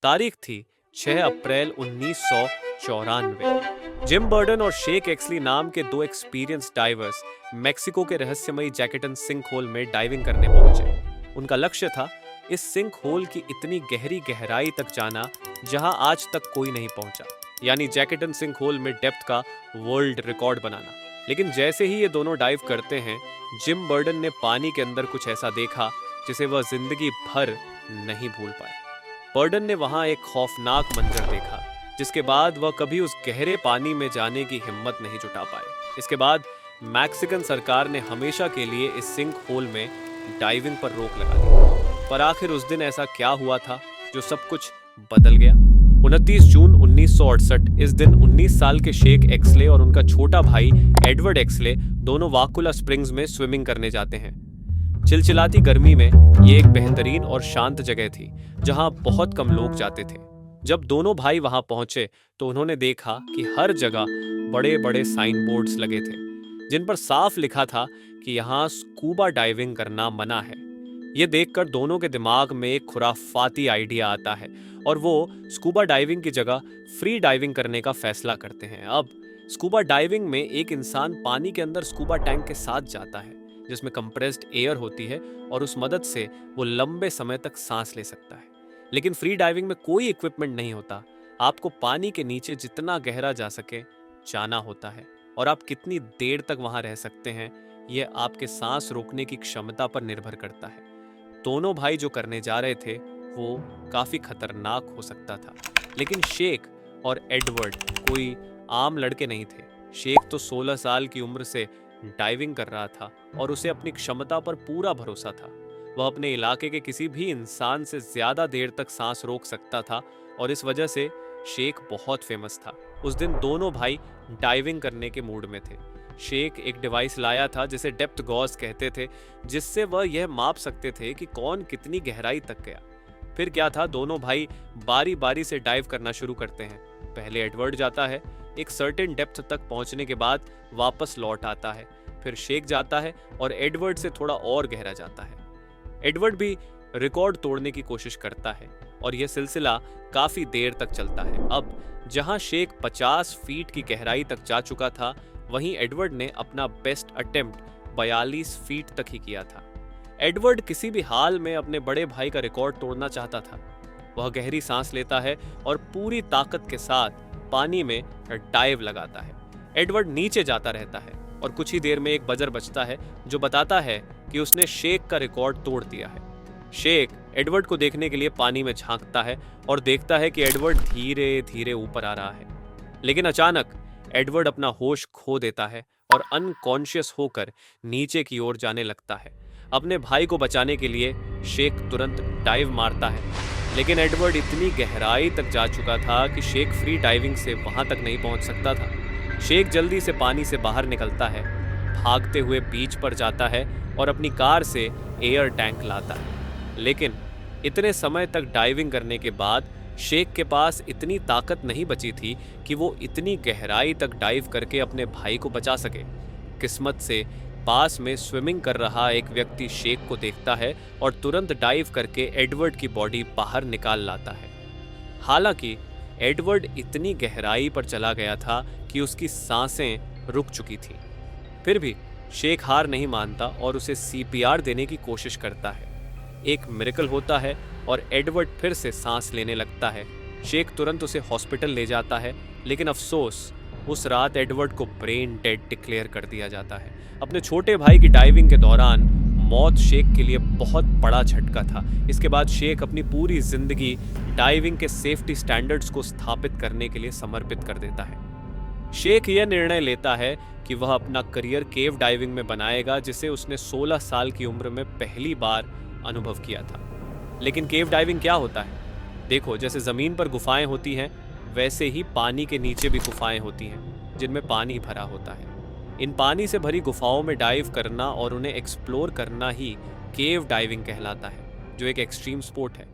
तारीख थी 6 अप्रैल 1994। Gym burden और शेख एक्सली नाम के दो एक्सपीरियंस डाइवर्स मेक्सिको के रहस्यमयी जैकेटन सिंक होल में डाइविंग करने पहुंचे। उनका लक्ष्य था इस सिंक होल की इतनी गहरी गहराई तक जाना जहां आज तक कोई नहीं पहुंचा, यानी जैकेटन सिंक होल में डेप्थ का वर्ल्ड रिकॉर्ड बनाना। लेकिन जैसे ही ये दोनों डाइव करते हैं, जिम बर्डन ने पानी के अंदर कुछ ऐसा देखा जिसे वह जिंदगी भर नहीं भूल पाए। बर्डन ने वहां एक खौफनाक मंजर देखा, जिसके बाद वह कभी उस गहरे पानी में जाने की हिम्मत नहीं जुटा पाए। इसके बाद मैक्सिकन सरकार ने हमेशा के लिए इस सिंक होल में डाइविंग पर रोक लगा दी। पर आखिर उस दिन ऐसा क्या हुआ था जो सब कुछ बदल गया? 29 जून 1968 इस दिन 19 साल के शेख एक्सले और उनका छोटा भाई एडवर्ड एक्सले दोनों वाकुला स्प्रिंग्स में स्विमिंग करने जाते हैं। चिलचिलाती गर्मी में ये एक बेहतरीन और शांत जगह थी जहां बहुत कम लोग जाते थे। जब दोनों भाई वहां पहुंचे तो उन्होंने देखा कि हर जगह बड़े बड़े साइन बोर्ड्स लगे थे जिन पर साफ लिखा था कि यहाँ स्कूबा डाइविंग करना मना है। ये देखकर दोनों के दिमाग में एक खुराफाती आइडिया आता है और वो स्कूबा डाइविंग की जगह फ्री डाइविंग करने का फैसला करते हैं। अब स्कूबा डाइविंग में एक इंसान पानी के अंदर स्कूबा टैंक के साथ जाता है जिसमें कंप्रेस्ड एयर होती है और उस मदद से वो लंबे समय तक सांस ले सकता है। लेकिन फ्री डाइविंग में कोई इक्विपमेंट नहीं होता। आपको पानी के नीचे जितना गहरा जा सके जाना होता है और आप कितनी देर तक वहां रह सकते हैं यह आपके सांस रोकने की क्षमता पर निर्भर करता है। दोनों भाई जो करने जा रहे थे वो काफी खतरनाक हो सकता था, लेकिन शेख और एडवर्ड कोई आम लड़के नहीं थे। शेख तो 16 साल की उम्र से डाइविंग कर रहा था और उसे अपनी क्षमता पर पूरा भरोसा था। वह अपने इलाके के किसी भी इंसान से ज्यादा देर तक सांस रोक सकता था और इस वजह से शेख बहुत फेमस था। उस दिन दोनों भाई डाइविंग करने के मूड में थे। शेख एक डिवाइस लाया था जिसे डेप्थ गॉज कहते थे, जिससे वह यह माप सकते थे कि कौन कितनी गहराई तक गया। फिर क्या था, दोनों भाई बारी बारी से डाइव करना शुरू करते हैं। पहले एडवर्ड जाता है, एक सर्टेन डेप्थ तक पहुंचने के बाद वापस लौट आता है। फिर शेख जाता है और एडवर्ड से थोड़ा और गहरा जाता है। एडवर्ड भी रिकॉर्ड तोड़ने की कोशिश करता है और यह सिलसिला काफी देर तक चलता है। अब जहां शेख 50 फीट की गहराई तक जा चुका था, वहीं एडवर्ड ने अपना बेस्ट अटेम्प्ट 42 फीट तक ही किया था। एडवर्ड किसी भी हाल में अपने बड़े भाई का रिकॉर्ड तोड़ना चाहता था। वह गहरी सांस लेता है और पूरी ताकत के साथ पानी में डाइव लगाता है। एडवर्ड नीचे जाता रहता है और कुछ ही देर में एक बजर बजता है जो बताता है कि उसने शेख का रिकॉर्ड तोड़ दिया है। शेख एडवर्ड को देखने के लिए पानी में झांकता है और देखता है कि एडवर्ड धीरे धीरे ऊपर आ रहा है। लेकिन अचानक एडवर्ड अपना होश खो देता है और अनकॉन्शियस होकर नीचे की ओर जाने लगता है। अपने भाई को बचाने के लिए शेख तुरंत डाइव मारता है, लेकिन एडवर्ड इतनी गहराई तक जा चुका था कि शेख फ्री डाइविंग से वहां तक नहीं पहुंच सकता था। शेख जल्दी से पानी से बाहर निकलता है, भागते हुए बीच पर जाता है और अपनी कार से एयर टैंक लाता है। लेकिन इतने समय तक डाइविंग करने के बाद शेख के पास इतनी ताकत नहीं बची थी कि वो इतनी गहराई तक डाइव करके अपने भाई को बचा सके। किस्मत से पास में स्विमिंग कर रहा एक व्यक्ति शेख को देखता है और तुरंत डाइव करके एडवर्ड की बॉडी बाहर निकाल लाता है। हालांकि एडवर्ड इतनी गहराई पर चला गया था कि उसकी सांसें रुक चुकी थीं। फिर भी शेख हार नहीं मानता और उसे सीपीआर देने की कोशिश करता है। एक मिरेकल होता है और एडवर्ड फिर से सांस लेने लगता है। शेख तुरंत उसे हॉस्पिटल ले जाता है, लेकिन अफसोस उस रात एडवर्ड को ब्रेन डेड डिक्लेयर कर दिया जाता है। अपने छोटे भाई की डाइविंग के दौरान मौत शेख के लिए बहुत बड़ा झटका था। इसके बाद शेख अपनी पूरी जिंदगी डाइविंग के सेफ्टी स्टैंडर्ड्स को स्थापित करने के लिए समर्पित कर देता है। शेख यह निर्णय लेता है कि वह अपना करियर केव डाइविंग में बनाएगा, जिसे उसने 16 साल की उम्र में पहली बार अनुभव किया था। लेकिन केव डाइविंग क्या होता है? देखो, जैसे जमीन पर गुफाएं होती हैं, वैसे ही पानी के नीचे भी गुफाएं होती हैं जिनमें पानी भरा होता है। इन पानी से भरी गुफाओं में डाइव करना और उन्हें एक्सप्लोर करना ही केव डाइविंग कहलाता है, जो एक एक्सट्रीम स्पोर्ट है।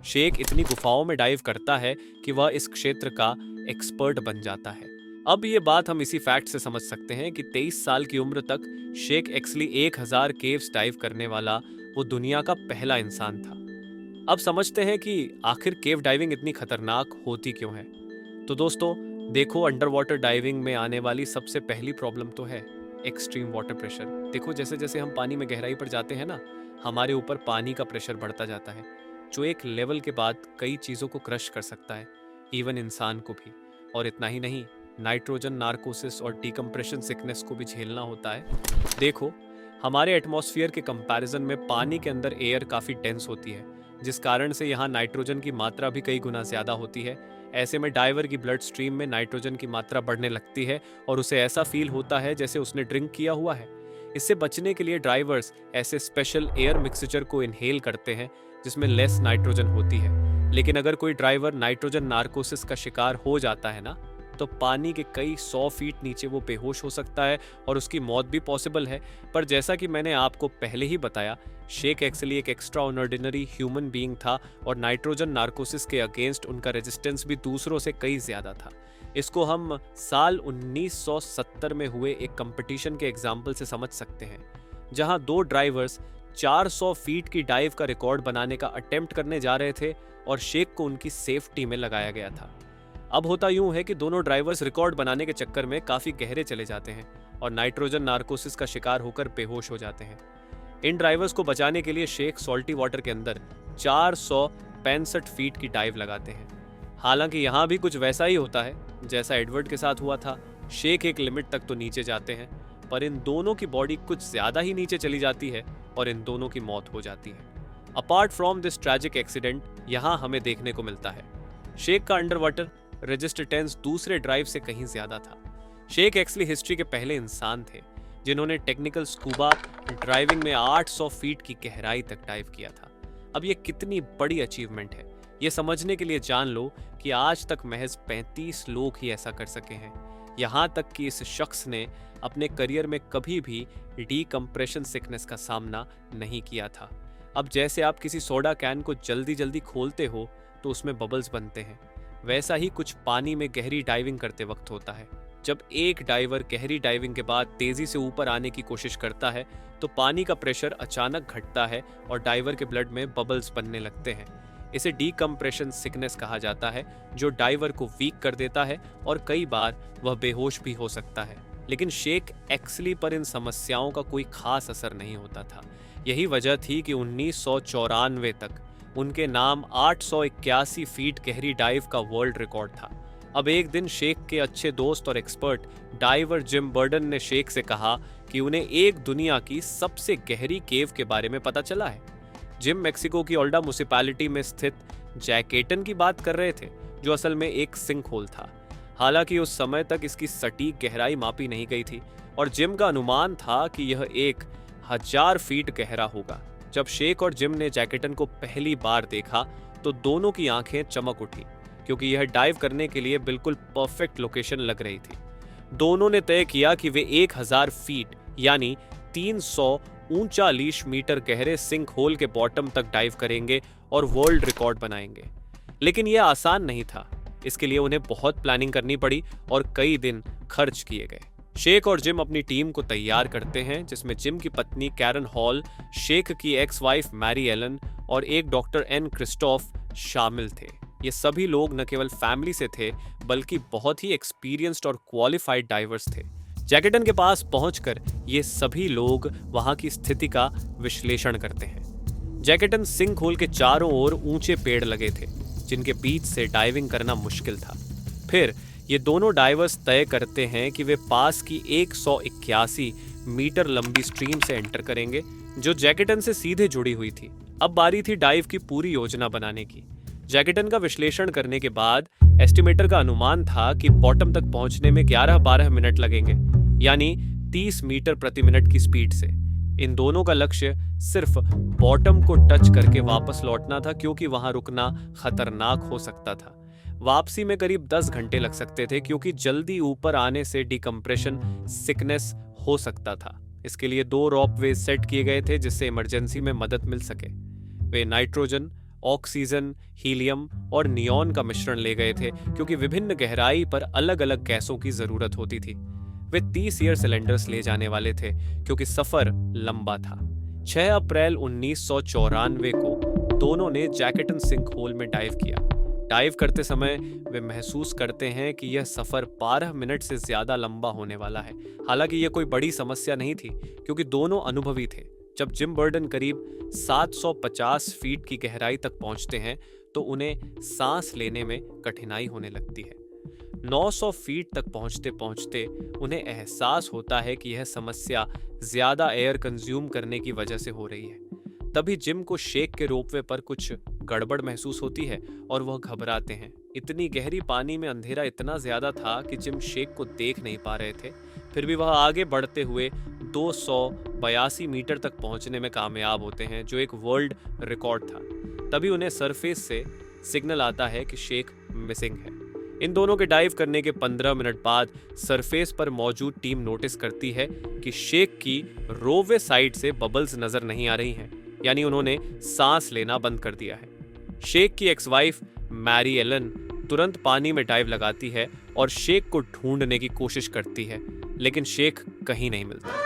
शेख इतनी गुफाओं में डाइव करता है कि वह इस क्षेत्र का एक्सपर्ट बन जाता है। अब ये बात हम इसी फैक्ट से समझ सकते हैं कि 23 साल की उम्र तक शेख एक्सली 1000 केव्स डाइव करने वाला वो दुनिया का पहला इंसान था। अब समझते हैं कि आखिर केव डाइविंग इतनी खतरनाक होती क्यों है। तो दोस्तों देखो, अंडर वाटर डाइविंग में आने वाली सबसे पहली प्रॉब्लम तो है एक्सट्रीम वाटर प्रेशर। देखो, जैसे जैसे हम पानी में गहराई पर जाते हैं ना, हमारे ऊपर पानी का प्रेशर बढ़ता जाता है, जो एक लेवल के बाद कई चीज़ों को क्रश कर सकता है, इवन इंसान को भी। और इतना ही नहीं, नाइट्रोजन नार्कोसिस और डिकम्प्रेशन सिकनेस को भी झेलना होता है। देखो, हमारे एटमॉस्फेयर के कंपैरिजन में पानी के अंदर एयर काफ़ी डेंस होती है, जिस कारण से यहाँ नाइट्रोजन की मात्रा भी कई गुना ज़्यादा होती है। ऐसे में डाइवर की ब्लड स्ट्रीम में नाइट्रोजन की मात्रा बढ़ने लगती है और उसे ऐसा फील होता है जैसे उसने ड्रिंक किया हुआ है। इससे बचने के लिए ड्राइवर्स ऐसे स्पेशल एयर मिक्सचर को इनहेल करते हैं जिसमें लेस नाइट्रोजन होती है। लेकिन अगर कोई ड्राइवर नाइट्रोजन नार्कोसिस का शिकार हो जाता है ना, तो पानी के कई 100 फीट नीचे वो बेहोश हो सकता है और उसकी मौत भी पॉसिबल है। पर जैसा कि मैंने आपको पहले ही बताया, शेख एक्चुअली एक एक्स्ट्रा ऑर्डिनरी ह्यूमन बीइंग था और नाइट्रोजन नार्कोसिस के अगेंस्ट उनका रेजिस्टेंस भी दूसरों से कई ज्यादा था। इसको हम साल 1970 में हुए एक कंपटीशन के एग्जाम्पल से समझ सकते हैं, जहां दो ड्राइवर्स 400 फीट की डाइव का रिकॉर्ड बनाने का अटेम्प्ट करने जा रहे थे और शेख को उनकी सेफ्टी में लगाया गया था। अब होता यूं है कि दोनों ड्राइवर्स रिकॉर्ड बनाने के चक्कर में काफी गहरे चले जाते हैं और नाइट्रोजन नार्कोसिस का शिकार होकर बेहोश हो जाते हैं। इन ड्राइवर्स को बचाने के लिए शेख सॉल्टी वाटर के अंदर 465 फीट की डाइव लगाते हैं। हालांकि यहाँ भी कुछ वैसा ही होता है जैसा एडवर्ड के साथ हुआ था। शेख एक लिमिट तक तो नीचे जाते हैं, पर इन दोनों की बॉडी कुछ ज्यादा ही नीचे चली जाती है और इन दोनों की मौत हो जाती है। Apart from this tragic accident यहाँ हमें देखने को मिलता है शेख का अंडर वाटर रेजिस्टेंस दूसरे ड्राइव से कहीं ज्यादा था। शेख एक्चुअली हिस्ट्री के पहले इंसान थे जिन्होंने टेक्निकल स्कूबा ड्राइविंग में 800 फीट की गहराई तक डाइव किया था। अब ये कितनी बड़ी अचीवमेंट है, ये समझने के लिए जान लो कि आज तक महज 35 लोग ही ऐसा कर सके हैं। यहाँ तक कि इस शख्स ने अपने करियर में कभी भी डीकम्प्रेशन सिकनेस का सामना नहीं किया था। अब जैसे आप किसी सोडा कैन को जल्दी जल्दी खोलते हो तो उसमें बबल्स बनते हैं, वैसा ही कुछ पानी में गहरी डाइविंग करते वक्त होता है। जब एक डाइवर गहरी डाइविंग के बाद तेजी से ऊपर आने की कोशिश करता है तो पानी का प्रेशर अचानक घटता है और डाइवर के ब्लड में बबल्स बनने लगते हैं। इसे डीकम्प्रेशन सिकनेस कहा जाता है, जो डाइवर को वीक कर देता है और कई बार वह बेहोश भी हो सकता है। लेकिन शेख एक्चुअली पर इन समस्याओं का कोई खास असर नहीं होता था। यही वजह थी कि 1994 तक उनके नाम 881 फीट गहरी डाइव का वर्ल्ड रिकॉर्ड था। अब एक दिन शेख के अच्छे दोस्त और एक्सपर्ट डाइवर जिम बर्डन ने शेख से कहा कि उन्हें एक दुनिया की सबसे गहरी केव के बारे में पता चला है। जिम मेक्सिको की ओल्डा म्युनिसिपैलिटी में स्थित जैकेटन की बात कर रहे थे, जो असल में एक सिंक होल था। हालांकि उस समय तक इसकी सटीक गहराई मापी नहीं गई थी और जिम का अनुमान था कि यह 1000 फीट गहरा होगा। जब शेख और जिम ने जैकेटन को पहली बार देखा तो दोनों की आंखें चमक उठी, क्योंकि यह डाइव करने के लिए बिल्कुल परफेक्ट लोकेशन लग रही थी। दोनों ने तय किया कि वे 1000 फीट यानी 339 मीटर गहरे सिंक होल के बॉटम तक डाइव करेंगे और वर्ल्ड रिकॉर्ड बनाएंगे। लेकिन यह आसान नहीं था। इसके लिए उन्हें बहुत प्लानिंग करनी पड़ी और कई दिन खर्च किए गए। शेख और जिम अपनी टीम को तैयार करते हैं, जिसमें जिम की पत्नी कैरन हॉल, शेख की एक्स वाइफ मैरी एलन और एक डॉक्टर एन क्रिस्टोफ शामिल थे। ये सभी लोग न केवल फैमिली से थे बल्कि बहुत ही एक्सपीरियंस्ड और क्वालिफाइड डाइवर्स थे। जैकेटन के पास पहुंचकर ये सभी लोग वहां की स्थिति का विश्लेषण करते हैं। जैकेटन सिंक होल के चारों ओर ऊंचे पेड़ लगे थे, जिनके बीच से डाइविंग करना मुश्किल था। फिर ये दोनों डाइवर्स तय करते हैं कि वे पास की 181 मीटर लंबी स्ट्रीम से एंटर करेंगे, जो जैकेटन से सीधे जुड़ी हुई थी। अब बारी थी डाइव की पूरी योजना बनाने की। जैकेटन का विश्लेषण करने के बाद एस्टिमेटर का अनुमान था कि बॉटम तक पहुंचने में 11-12 मिनट लगेंगे, यानी 30 मीटर प्रति मिनट की स्पीड से। इन दोनों का लक्ष्य सिर्फ बॉटम को टच करके वापस लौटना था, क्योंकि वहां रुकना खतरनाक हो सकता था। वापसी में करीब 10 घंटे लग सकते थे, क्योंकि जल्दी ऊपर आने से डिकम्प्रेशन सिकनेस हो सकता था। इसके लिए 2 रॉपवे सेट किए गए थे, जिससे इमरजेंसी में मदद मिल सके। वे नाइट्रोजन, ऑक्सीजन, हीलियम और नियॉन का मिश्रण ले गए थे, क्योंकि विभिन्न गहराई पर अलग अलग गैसों की जरूरत होती थी। वे 30 एयर सिलेंडर्स ले जाने वाले थे, क्योंकि सफर लंबा था। 6 अप्रैल 1994 को दोनों ने जैकेटन सिंक होल में डाइव किया। डाइव करते समय वे महसूस करते हैं कि यह सफर 12 मिनट से ज्यादा लंबा होने वाला है। हालांकि यह कोई बड़ी समस्या नहीं थी क्योंकि दोनों अनुभवी थे। जब जिम बर्डन करीब 750 फीट की गहराई तक पहुंचते हैं तो उन्हें सांस लेने में कठिनाई होने लगती है। 900 फीट तक पहुंचते पहुंचते उन्हें एहसास होता है कि यह समस्या ज्यादा एयर कंज्यूम करने की वजह से हो रही है। तभी जिम को शेक के रोपवे पर कुछ गड़बड़ महसूस होती है और वह घबराते हैं। इतनी गहरी पानी में अंधेरा इतना ज्यादा था कि जिम शेक को देख नहीं पा रहे थे। फिर भी वह आगे बढ़ते हुए 282 मीटर तक पहुंचने में कामयाब होते हैं, जो एक वर्ल्ड रिकॉर्ड था। तभी उन्हें सरफेस से सिग्नल आता है कि शेक मिसिंग है। इन दोनों के डाइव करने के 15 मिनट बाद सरफेस पर मौजूद टीम नोटिस करती है कि शेक की रोवे साइड से बबल्स नजर नहीं आ रही हैं, यानी उन्होंने सांस लेना बंद कर दिया है। शेक की एक्स वाइफ मैरी एलन तुरंत पानी में डाइव लगाती है और शेक को ढूंढने की कोशिश करती है, लेकिन शेक कहीं नहीं मिलता।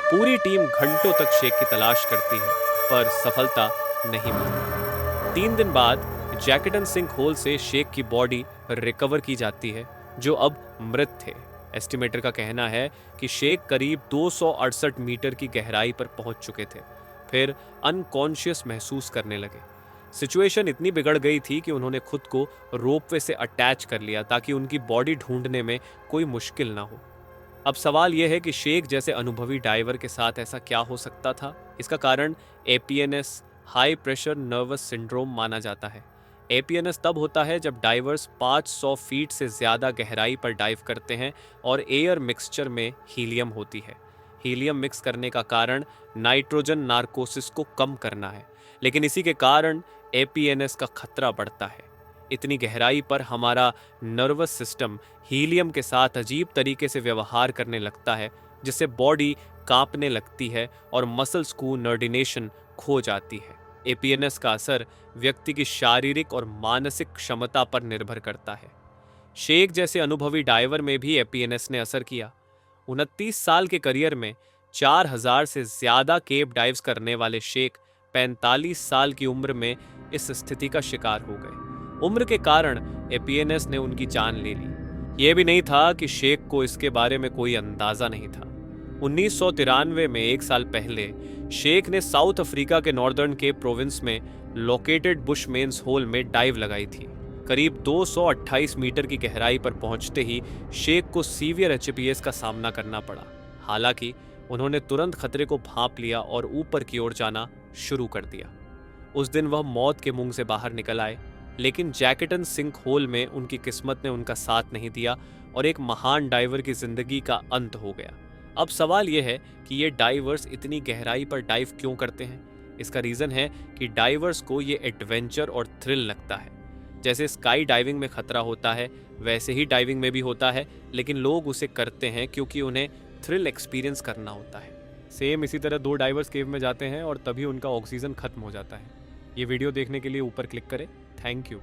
पूरी टीम घंटों तक शेक की तलाश करती है पर सफलता नहीं मिलती। 3 दिन बाद जैकेटन सिंक होल से शेक की बॉडी रिकवर की जाती है, जो अब मृत थे। एस्टिमेटर का कहना है कि शेक करीब 268 मीटर की गहराई पर पहुंच चुके थे, फिर अनकॉन्शियस महसूस करने लगे। सिचुएशन इतनी बिगड़ गई थी कि उन्होंने खुद को रोपवे से अटैच कर लिया ताकि उनकी बॉडी ढूंढने में कोई मुश्किल ना हो। अब सवाल यह है कि शेक जैसे अनुभवी डाइवर के साथ ऐसा क्या हो सकता था। इसका कारण एपीएनएस हाई प्रेशर नर्वस सिंड्रोम माना जाता है। एपीएनएस तब होता है जब डाइवर्स 500 फीट से ज़्यादा गहराई पर डाइव करते हैं और एयर मिक्सचर में हीलियम होती है। हीलियम मिक्स करने का कारण नाइट्रोजन नार्कोसिस को कम करना है, लेकिन इसी के कारण एपीएनएस का खतरा बढ़ता है। इतनी गहराई पर हमारा नर्वस सिस्टम हीलियम के साथ अजीब तरीके से व्यवहार करने लगता है, जिससे बॉडी कांपने लगती है और मसल्स कोऑर्डिनेशन खो जाती है। एपीएनएस का असर व्यक्ति की शारीरिक और मानसिक क्षमता पर निर्भर करता है। शेक जैसे अनुभवी डाइवर में भी एपीएनएस ने असर किया। 29 साल के करियर में 4000 से ज्यादा केप डाइव्स करने वाले शेक 45 साल की उम्र में इस स्थिति का शिकार हो गए। उम्र के कारण एपीएनएस ने उनकी जान ले ली। यह भी नहीं था कि शेक को इसके बारे में कोई अंदाजा नहीं था। 1993 में, 1 साल पहले, शेक ने साउथ अफ्रीका के नॉर्दर्न केप प्रोविंस में लोकेटेड बुशमेन्स होल में डाइव लगाई थी। करीब 228 मीटर की गहराई पर पहुंचते ही शेक को सीवियर एचपीएस का सामना करना पड़ा। हालांकि उन्होंने तुरंत खतरे को भांप लिया और ऊपर की ओर जाना शुरू कर दिया। उस दिन वह मौत के मुंह से बाहर निकल आए, लेकिन जैकेटन सिंक होल में उनकी किस्मत ने उनका साथ नहीं दिया और एक महान डाइवर की जिंदगी का अंत हो गया। अब सवाल यह है कि ये डाइवर्स इतनी गहराई पर डाइव क्यों करते हैं। इसका रीज़न है कि डाइवर्स को ये एडवेंचर और थ्रिल लगता है। जैसे स्काई डाइविंग में खतरा होता है, वैसे ही डाइविंग में भी होता है, लेकिन लोग उसे करते हैं क्योंकि उन्हें थ्रिल एक्सपीरियंस करना होता है। सेम इसी तरह 2 डाइवर्स केव में जाते हैं और तभी उनका ऑक्सीजन खत्म हो जाता है। ये वीडियो देखने के लिए ऊपर क्लिक करें। Thank you.